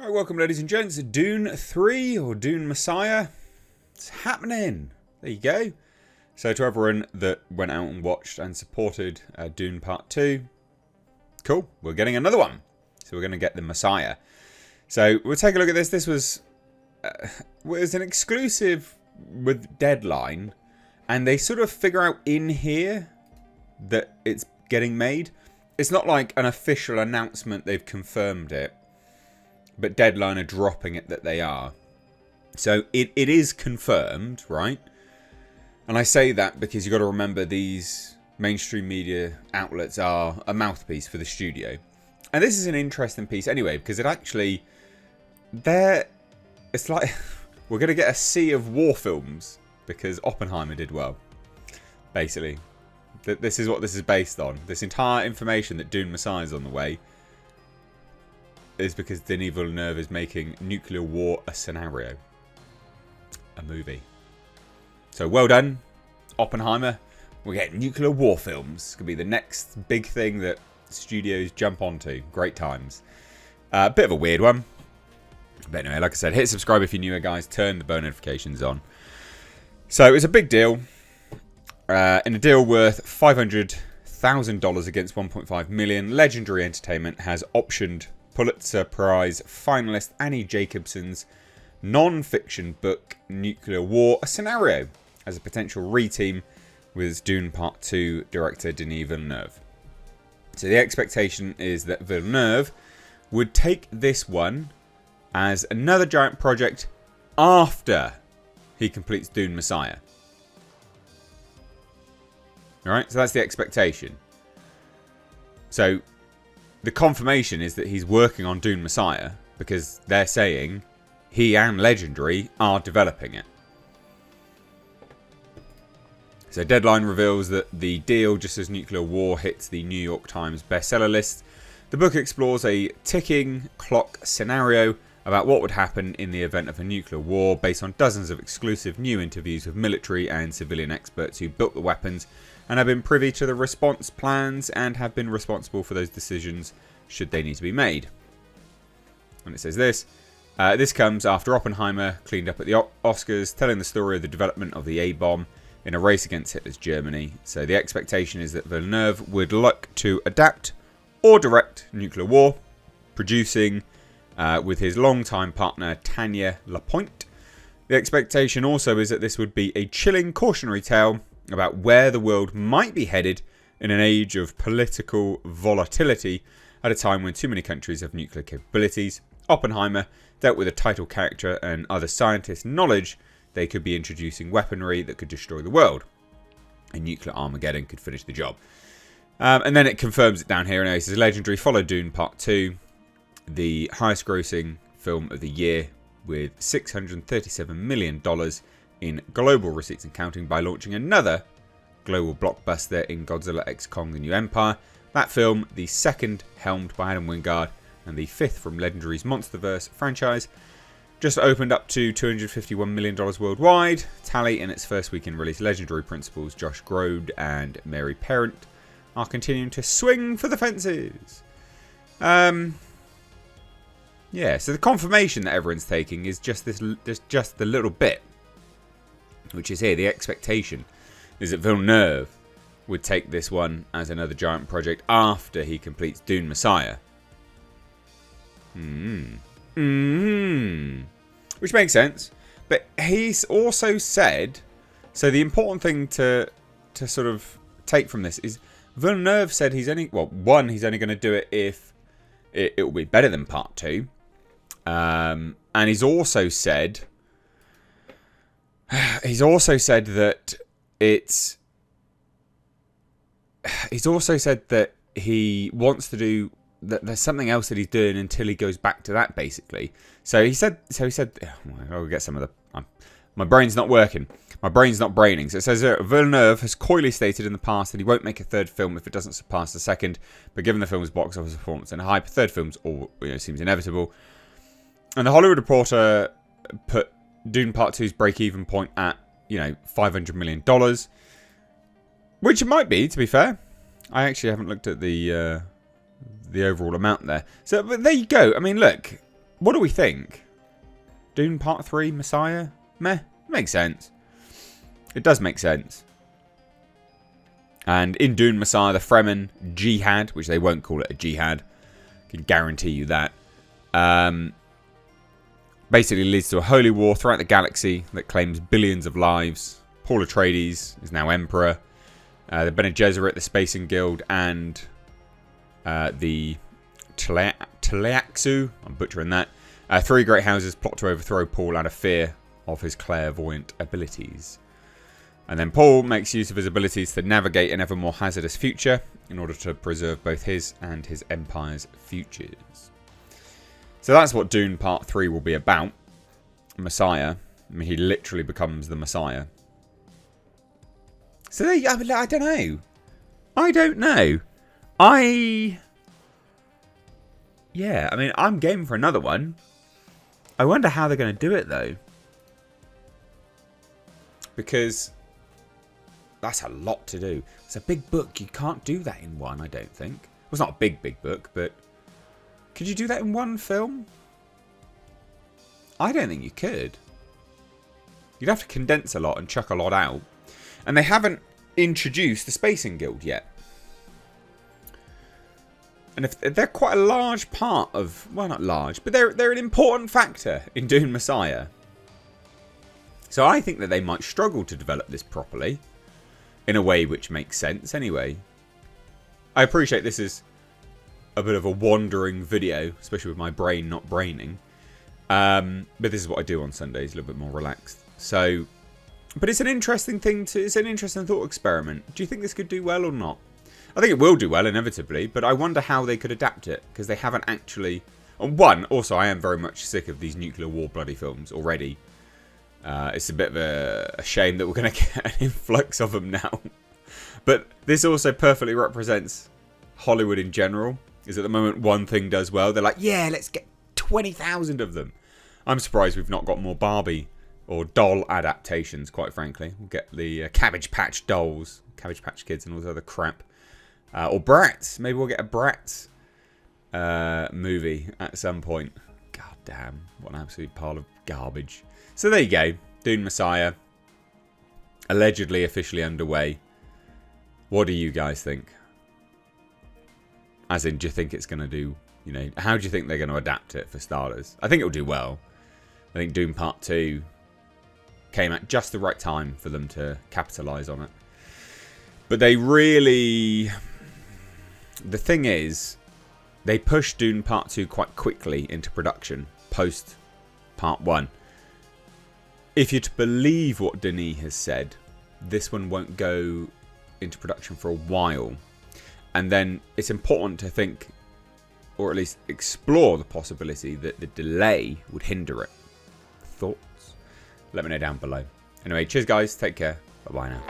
Right, welcome ladies and gents to Dune 3 or Dune Messiah. It's happening. There you go. So to everyone that went out and watched and supported Dune Part 2, cool, we're getting another one. So we're going to get the Messiah. So we'll take a look at this. This was an exclusive with Deadline, and they sort of figure out in here that it's getting made. It's not like an official announcement, they've confirmed it. But Deadline are dropping it that they are. So it is confirmed, right? And I say that because you've got to remember these mainstream media outlets are a mouthpiece for the studio. And this is an interesting piece anyway, because it actually... It's like... we're going to get a sea of war films because Oppenheimer did well. Basically. This is what this is based on. This entire information that Dune Messiah is on the way is because Denis Villeneuve is making nuclear war a scenario. A movie. So well done, Oppenheimer. We're getting nuclear war films. It's going to be the next big thing that studios jump onto. Great times. Bit of a weird one. But anyway, like I said, hit subscribe if you're newer, guys. Turn the bell notifications on. So it's a big deal. In a deal worth $500,000 against $1.5 million, Legendary Entertainment has optioned Pulitzer Prize finalist Annie Jacobson's non-fiction book Nuclear War, a Scenario, as a potential reteam with Dune Part 2 director Denis Villeneuve. So the expectation is that Villeneuve would take this one as another giant project after he completes Dune Messiah. Alright, so that's the expectation. So the confirmation is that he's working on Dune Messiah because they're saying he and Legendary are developing it. So Deadline reveals that the deal, just as Nuclear War hits the New York Times bestseller list, the book explores a ticking clock scenario about what would happen in the event of a nuclear war based on dozens of exclusive new interviews with military and civilian experts who built the weapons and have been privy to the response plans and have been responsible for those decisions should they need to be made. And it says this. This comes after Oppenheimer cleaned up at the Oscars, telling the story of the development of the A-bomb in a race against Hitler's Germany. So the expectation is that Villeneuve would look to adapt or direct Nuclear War, producing with his longtime partner Tanya Lapointe. The expectation also is that this would be a chilling cautionary tale about where the world might be headed in an age of political volatility at a time when too many countries have nuclear capabilities. Oppenheimer dealt with a title character and other scientists' knowledge they could be introducing weaponry that could destroy the world. A nuclear Armageddon could finish the job. And then it confirms it down here. Anyway, it says Legendary followed Dune Part 2, the highest grossing film of the year, with $637 million in global receipts and counting, by launching another global blockbuster in Godzilla x Kong: The New Empire. That film, the second helmed by Adam Wingard and the fifth from Legendary's MonsterVerse franchise, just opened up to $251 million worldwide. Tally in its first week in release. Legendary principals Josh Grode and Mary Parent are continuing to swing for the fences. Yeah, so the confirmation that everyone's taking is just just the little bit, which is here. The expectation is that Villeneuve would take this one as another giant project after he completes Dune Messiah. Which makes sense. But he's also said, so the important thing to sort of take from this is Villeneuve said he's only, well, one, he's only going to do it if it will be better than Part 2. And he's also said that it's... He's also said that he wants to do... that there's something else that he's doing until he goes back to that, basically. So he said... I'll get some of the... my brain's not working. My brain's not braining. So it says Villeneuve has coyly stated in the past that he won't make a third film if it doesn't surpass the second. But given the film's box office performance and hype, third films all seems inevitable. And the Hollywood Reporter put Dune Part 2's break-even point at, $500 million. Which it might be, to be fair. I actually haven't looked at the overall amount there. So, but there you go. I mean, look, what do we think? Dune Part 3 Messiah? Meh. Makes sense. It does make sense. And in Dune Messiah, the Fremen jihad, which they won't call it a jihad, I can guarantee you that, basically leads to a holy war throughout the galaxy that claims billions of lives. Paul Atreides is now Emperor. The Bene Gesserit, the Spacing Guild, and the Tleilaxu, I'm butchering that, three great houses plot to overthrow Paul out of fear of his clairvoyant abilities. And then Paul makes use of his abilities to navigate an ever more hazardous future in order to preserve both his and his empire's futures. So that's what Dune Part 3 will be about. Messiah. I mean, he literally becomes the Messiah. So I don't know. I don't know. Yeah, I mean, I'm game for another one. I wonder how they're going to do it, though. Because that's a lot to do. It's a big book. You can't do that in one, I don't think. Well, it's not a big book, but could you do that in one film? I don't think you could. You'd have to condense a lot and chuck a lot out. And they haven't introduced the Spacing Guild yet. And if they're quite a large part of... Well, not large, but they're an important factor in Dune Messiah. So I think that they might struggle to develop this properly. In a way which makes sense anyway. I appreciate this is a bit of a wandering video, especially with my brain not braining. But this is what I do on Sundays, a little bit more relaxed. So, but it's an interesting thing it's an interesting thought experiment. Do you think this could do well or not? I think it will do well, inevitably, but I wonder how they could adapt it, because they haven't actually... And one, also, I am very much sick of these nuclear war bloody films already. It's a bit of a shame that we're going to get an influx of them now. But this also perfectly represents Hollywood in general. Is at the moment one thing does well, they're like, yeah, let's get 20,000 of them. I'm surprised we've not got more Barbie or doll adaptations, quite frankly. We'll get the Cabbage Patch dolls, Cabbage Patch Kids and all this other crap. Or Bratz. Maybe we'll get a Bratz movie at some point. God damn, what an absolute pile of garbage. So there you go. Dune Messiah. Allegedly officially underway. What do you guys think? As in, do you think it's going to do... You know, how do you think they're going to adapt it for starters? I think it'll do well. I think Dune Part 2 came at just the right time for them to capitalise on it. But they really... The thing is, they pushed Dune Part 2 quite quickly into production, post Part 1. If you're to believe what Denis has said, this one won't go into production for a while. And then it's important to think, or at least explore the possibility that the delay would hinder it. Thoughts? Let me know down below. Anyway, cheers guys, take care, bye bye now.